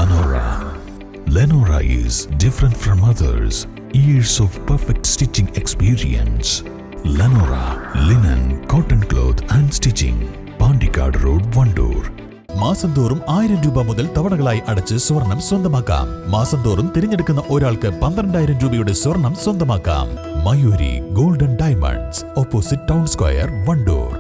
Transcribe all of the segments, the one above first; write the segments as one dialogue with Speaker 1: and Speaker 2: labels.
Speaker 1: Lenora. Lenora is different from others. Years of perfect stitching experience. Lenora linen, cotton cloth and stitching. Pandikad Road, Vandoor. മാസം തോറും 1000 രൂപ മുതൽ തവണകളായി അടച്ച് സ്വർണം സ്വന്തമാക്കാം. മാസം തോറും തിരഞ്ഞെടുക്കുന്ന ഒരാൾക്ക് 12,000 രൂപയുടെ സ്വർണം സ്വന്തമാക്കാം. Mayuri golden diamonds, opposite town square, Wandoor.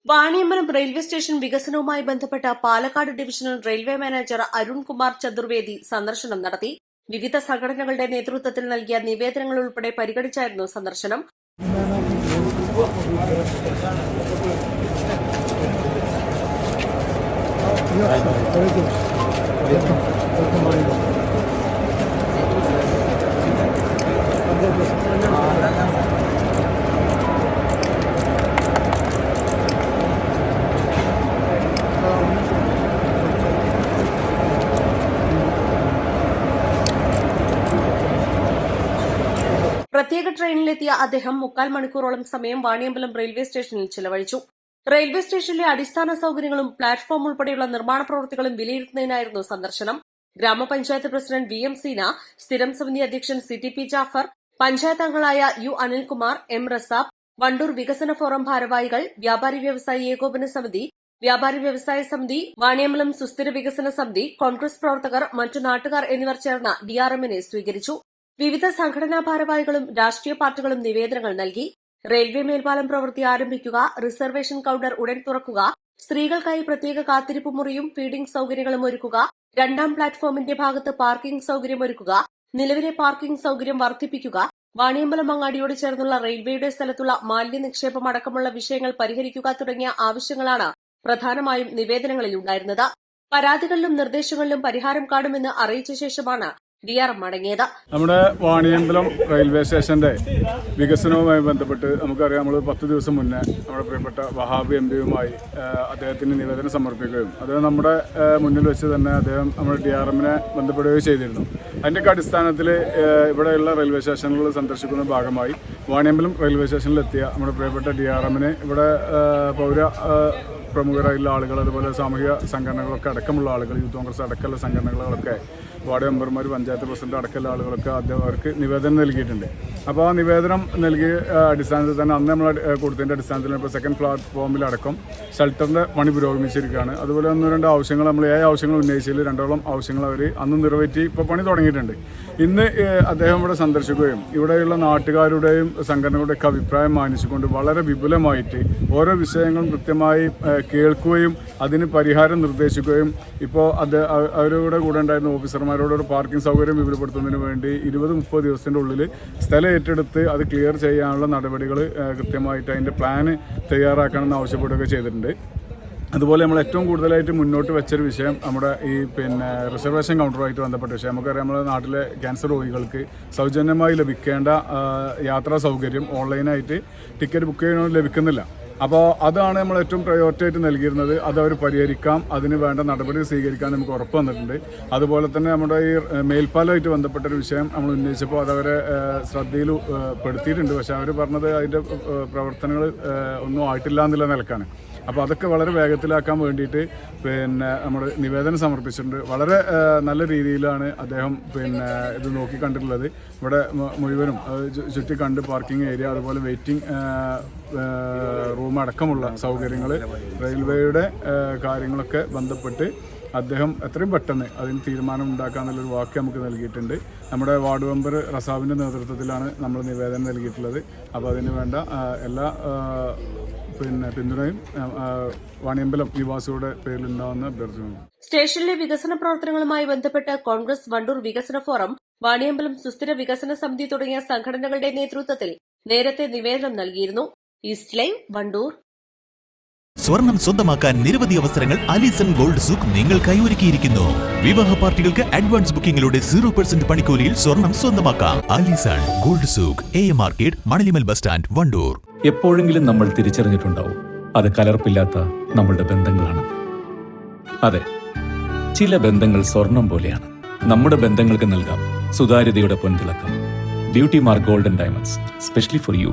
Speaker 2: Vaniyambalam railway station വികസനവുമായി ബന്ധപ്പെട്ട Palakkad divisional railway manager Arun Kumar Chaturvedi സന്ദർശനം നടത്തി. വിവിധ സംഘടനകളുടെ നേതൃത്വത്തിൽ നൽകിയ നിവേദനങ്ങൾ ഉൾപ്പെടെ പരിഗണിച്ചായിരുന്നു സന്ദർശനം. പ്രത്യേക ട്രെയിനിലെത്തിയ അദ്ദേഹം 3/4 മണിക്കൂറോളം സമയം വാണിയമ്പലം റെയിൽവേ സ്റ്റേഷനിൽ ചിലവഴിച്ചു. റെയിൽവേ സ്റ്റേഷനിലെ അടിസ്ഥാന സൌകര്യങ്ങളും പ്ലാറ്റ്ഫോം ഉൾപ്പെടെയുള്ള നിർമ്മാണ പ്രവൃത്തികളും വിലയിരുത്തുന്നതിനായിരുന്നു സന്ദർശനം. ഗ്രാമപഞ്ചായത്ത് പ്രസിഡന്റ് വി എം സീന, സ്ഥിരം സമിതി അധ്യക്ഷൻ CTP ജാഫർ, പഞ്ചായത്ത് അംഗങ്ങളായ യു അനിൽകുമാർ, എം റസാബ്, വണ്ടൂർ വികസന ഫോറം ഭാരവാഹികൾ, വ്യാപാരി വ്യവസായി ഏകോപന സമിതി, വ്യാപാരി വ്യവസായ സമിതി, വാണിയമ്പലം സുസ്ഥിര വികസന സമിതി, കോൺഗ്രസ് പ്രവർത്തകർ, മറ്റു നാട്ടുകാർ എന്നിവർ ചേർന്ന് DRMനെ സ്വീകരിച്ചു. വിവിധ സംഘടനാ ഭാരവാഹികളും രാഷ്ട്രീയ പാർട്ടികളും നിവേദനങ്ങൾ നൽകി. റെയിൽവേ മേൽപ്പാലം പ്രവൃത്തി ആരംഭിക്കുക, റിസർവേഷൻ കൌണ്ടർ ഉടൻ തുറക്കുക, സ്ത്രീകൾക്കായി പ്രത്യേക കാത്തിരിപ്പ് മുറിയും ഫീഡിംഗ് സൌകര്യങ്ങളും ഒരുക്കുക, 2ാം പ്ലാറ്റ്ഫോമിന്റെ ഭാഗത്ത് പാർക്കിംഗ് സൌകര്യം ഒരുക്കുക, നിലവിലെ പാർക്കിംഗ് സൌകര്യം വർദ്ധിപ്പിക്കുക, വാണിയമ്പലം അങ്ങാടിയോട് ചേർന്നുള്ള റെയിൽവേയുടെ സ്ഥലത്തുള്ള മാലിന്യ നിക്ഷേപം അടക്കമുള്ള വിഷയങ്ങൾ പരിഹരിക്കുക തുടങ്ങിയ ആവശ്യങ്ങളാണ് പ്രധാനമായും നിവേദനങ്ങളിലുണ്ടായിരുന്നത്. പരാതികളിലും നിർദ്ദേശങ്ങളിലും പരിഹാരം കാണുമെന്ന് അറിയിച്ച ശേഷമാണ് DRM മടങ്ങിയത്.
Speaker 3: നമ്മുടെ വാണിയമ്പലം റെയിൽവേ സ്റ്റേഷന്റെ വികസനവുമായി ബന്ധപ്പെട്ട് നമുക്കറിയാം, നമ്മൾ 10 ദിവസം മുന്നേ നമ്മുടെ പ്രിയപ്പെട്ട വഹാബ് MPയുമായി അദ്ദേഹത്തിന് നിവേദനം സമർപ്പിക്കുകയും അത് നമ്മുടെ മുന്നിൽ വെച്ച് തന്നെ അദ്ദേഹം നമ്മുടെ DRMനെ ബന്ധപ്പെടുകയും ചെയ്തിരുന്നു. അതിൻ്റെയൊക്കെ അടിസ്ഥാനത്തിൽ ഇവിടെയുള്ള റെയിൽവേ സ്റ്റേഷനുകൾ സന്ദർശിക്കുന്ന ഭാഗമായി വാണിയമ്പലം റെയിൽവേ സ്റ്റേഷനിലെത്തിയ നമ്മുടെ പ്രിയപ്പെട്ട DRMന് ഇവിടെ പ്രമുഖരായുള്ള ആളുകൾ, അതുപോലെ സാമൂഹിക സംഘടനകളൊക്കെ അടക്കമുള്ള ആളുകൾ, യൂത്ത് കോൺഗ്രസ് അടക്കമുള്ള സംഘടനകളൊക്കെ, വാർഡ് മെമ്പർമാർ, പഞ്ചായത്ത് പ്രസിഡന്റ് അടക്കമുള്ള ആളുകളൊക്കെ അവർക്ക് നിവേദനം നൽകിയിട്ടുണ്ട്. അപ്പോൾ ആ നിവേദനം നൽകിയ അടിസ്ഥാനത്തിൽ തന്നെ അന്ന് നമ്മൾ കൊടുത്തതിൻ്റെ അടിസ്ഥാനത്തിൽ ഇപ്പോൾ 2nd പ്ലാറ്റ്ഫോമിലടക്കം ഷെൽട്ടറിൻ്റെ പണി പുരോഗമിച്ചിരിക്കുകയാണ്. അതുപോലെ 1-2 ആവശ്യങ്ങൾ, നമ്മൾ 7 ആവശ്യങ്ങൾ ഉന്നയിച്ചതിൽ 2ഓളം ആവശ്യങ്ങൾ അവർ അന്ന് നിറവേറ്റി ഇപ്പോൾ പണി തുടങ്ങിയിട്ടുണ്ട്. ഇന്ന് അദ്ദേഹം ഇവിടെ സന്ദർശിക്കുകയും ഇവിടെയുള്ള നാട്ടുകാരുടെയും സംഘടനകളുടെയൊക്കെ അഭിപ്രായം മാനിച്ചുകൊണ്ട് വളരെ വിപുലമായിട്ട് ഓരോ വിഷയങ്ങളും കൃത്യമായി കേൾക്കുകയും അതിന് പരിഹാരം നിർദ്ദേശിക്കുകയും ഇപ്പോൾ അവരുടെ കൂടെ ഉണ്ടായിരുന്ന ഓഫീസർമാരോട് പാർക്കിംഗ് സൗകര്യം വിപുലപ്പെടുത്തുന്നതിന് വേണ്ടി 20-30 ദിവസത്തിൻ്റെ ഉള്ളിൽ സ്ഥലം ഏറ്റെടുത്ത് അത് ക്ലിയർ ചെയ്യാനുള്ള നടപടികൾ കൃത്യമായിട്ട് അതിൻ്റെ പ്ലാന് തയ്യാറാക്കണമെന്ന് ആവശ്യപ്പെടുകയൊക്കെ ചെയ്തിട്ടുണ്ട്. അതുപോലെ നമ്മൾ ഏറ്റവും കൂടുതലായിട്ട് മുന്നോട്ട് വെച്ചൊരു വിഷയം നമ്മുടെ ഈ റിസർവേഷൻ കൗണ്ടറുമായിട്ട് ബന്ധപ്പെട്ട വിഷയം. നമുക്കറിയാം, നമ്മുടെ നാട്ടിലെ ക്യാൻസർ രോഗികൾക്ക് സൗജന്യമായി ലഭിക്കേണ്ട യാത്രാ സൗകര്യം ഓൺലൈനായിട്ട് ടിക്കറ്റ് ബുക്ക് ചെയ്യുന്നത് ലഭിക്കുന്നില്ല. അപ്പോൾ അതാണ് നമ്മൾ ഏറ്റവും പ്രയോറിറ്റി ആയിട്ട് നൽകിയിരുന്നത്. അത് അവർ പരിഹരിക്കാം, അതിന് വേണ്ട നടപടി സ്വീകരിക്കാൻ നമുക്ക് ഉറപ്പ് വന്നിട്ടുണ്ട്. അതുപോലെ തന്നെ നമ്മുടെ ഈ മേൽപ്പാലമായിട്ട് ബന്ധപ്പെട്ടൊരു വിഷയം നമ്മൾ ഉന്നയിച്ചപ്പോൾ അതവരെ ശ്രദ്ധയിൽ പെടുത്തിയിട്ടുണ്ട്. പക്ഷേ അവർ പറഞ്ഞത് അതിൻ്റെ പ്രവർത്തനങ്ങൾ ഒന്നും ആയിട്ടില്ല എന്നുള്ള നിലക്കാണ്. അപ്പോൾ അതൊക്കെ വളരെ വേഗത്തിലാക്കാൻ വേണ്ടിയിട്ട് നമ്മൾ നിവേദനം സമർപ്പിച്ചിട്ടുണ്ട്. വളരെ നല്ല രീതിയിലാണ് അദ്ദേഹം ഇത് നോക്കിക്കണ്ടിട്ടുള്ളത്. ഇവിടെ മുഴുവനും ചുറ്റിക്കണ്ട് പാർക്കിംഗ് ഏരിയ, അതുപോലെ വെയിറ്റിംഗ് റൂം അടക്കമുള്ള സൗകര്യങ്ങൾ, റെയിൽവേയുടെ കാര്യങ്ങളൊക്കെ ബന്ധപ്പെട്ട് അദ്ദേഹം എത്രയും പെട്ടെന്ന് അതിന് തീരുമാനം ഉണ്ടാക്കാമെന്നുള്ളൊരു വാക്ക് നമുക്ക് നൽകിയിട്ടുണ്ട്. നമ്മുടെ വാർഡ് മെമ്പർ റസാബിൻ്റെ നേതൃത്വത്തിലാണ് നമ്മൾ നിവേദനം നൽകിയിട്ടുള്ളത്. അപ്പോൾ അതിന് വേണ്ട എല്ലാ പിന്തുണയും വാണിയമ്പലം നിവാസികളുടെ പേരിലുണ്ടാവുന്ന അഭ്യർത്ഥനയാണ്.
Speaker 2: സ്റ്റേഷനിലെ വികസന പ്രവർത്തനങ്ങളുമായി ബന്ധപ്പെട്ട് കോൺഗ്രസ്, വണ്ടൂർ വികസന ഫോറം, വാണിയമ്പലം സുസ്ഥിര വികസന സമിതി തുടങ്ങിയ സംഘടനകളുടെ നേതൃത്വത്തിൽ നേരത്തെ നിവേദനം നൽകിയിരുന്നു. East live, Wandoor.
Speaker 1: സ്വർണം സ്വന്തമാക്കാൻ നിരവധി അവസരങ്ങൾ അലിസൺ ഗോൾഡ് സൂക്ക് നിങ്ങൾക്കായി ഒരുക്കിയിരിക്കുന്നു. വിവാഹ പാർട്ടികൾക്ക് അഡ്വാൻസ് ബുക്കിംഗിലൂടെ 0% പണിക്കൂലിയിൽ സ്വർണം സ്വന്തമാക്കാം. Alison gold souk, AM market, Manalimal bus stand, Wandoor.
Speaker 4: എപ്പോഴെങ്കിലും നമ്മൾ തിരിച്ചറിഞ്ഞിട്ടുണ്ടാവും അത് കലർപ്പില്ലാത്ത നമ്മളുടെ ബന്ധങ്ങളാണ്. അതെ, ചില ബന്ധങ്ങൾ സ്വർണം പോലെയാണ്. നമ്മുടെ ബന്ധങ്ങൾക്ക് നൽകാം സുതാര്യതയുടെ പൊൻതിളക്കം. Beauty mark golden diamonds, specially for U.